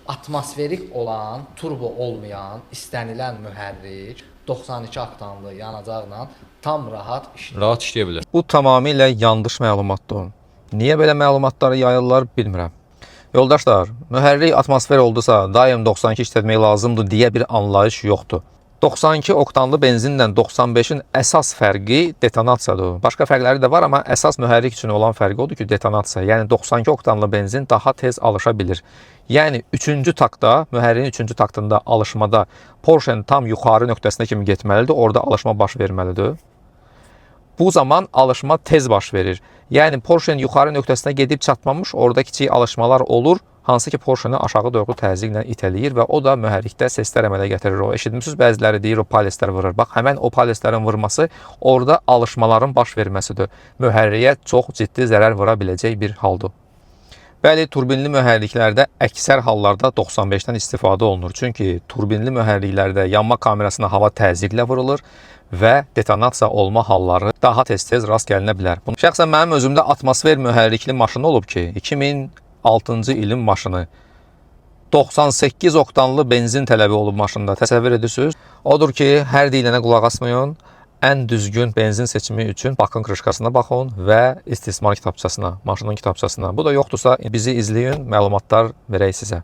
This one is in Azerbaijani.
Atmosferik olan, turbo olmayan, istənilən mühərrik 92 oktanlı yanacaqla tam rahat işləyir. Rahat işləyə bilər. Bu tamamilə yanlış məlumatdır. Niyə belə məlumatları yayırlar bilmirəm. Yoldaşlar, mühərrik atmosfer oldusa daim 92 işlətmək lazımdır deyə bir anlayış yoxdur. 92 oktanlı benzinlə 95-in əsas fərqi detonasiyadır. Başqa fərqləri də var, amma əsas mühərrik üçün olan fərqi odur ki, detonasiya. Yəni 92 oktanlı benzin daha tez alışa bilir. Yəni 3-cü taktda, mühərriyin 3-cü taktında alışmada Porsche'nin tam yuxarı nöqtəsinə kimi getməlidir, orada alışma baş verməlidir. Bu zaman alışma tez baş verir. Yəni Porsche'nin yuxarı nöqtəsinə gedib çatmamış, orada kiçik alışmalar olur, hansı ki Porsche'ni aşağı doğru təzyiqlə itələyir və o da mühərrikdə seslər əmələ gətirir. O eşitmişsiniz, bəziləri deyir o paleslər vurur. Bax, həmən o paleslərin vurması orada alışmaların baş verməsidir. Mühərriyə çox ciddi zərər vura biləcək bir haldır. Bəli, turbinli mühərriklərdə əksər hallarda 95-dən istifadə olunur. Çünki turbinli mühərriklərdə yanma kamerasına hava təzyiqlə vurulur və detonasiya olma halları daha tez-tez rast gəlinə bilər. Şəxsən mənim özümdə atmosfer mühərrikli maşın olub ki, 2006-cı ilin maşını. 98 oktanlı benzin tələbi olub maşında. Təsəvvür edirsiniz? Odur ki, hər deyilənə qulaq asmayın. Ən düzgün benzin seçimi üçün bakın krışkasına baxın və istismar kitabçasına, maşının kitabçasına. Bu da yoxdursa bizi izləyin, məlumatlar verək sizə.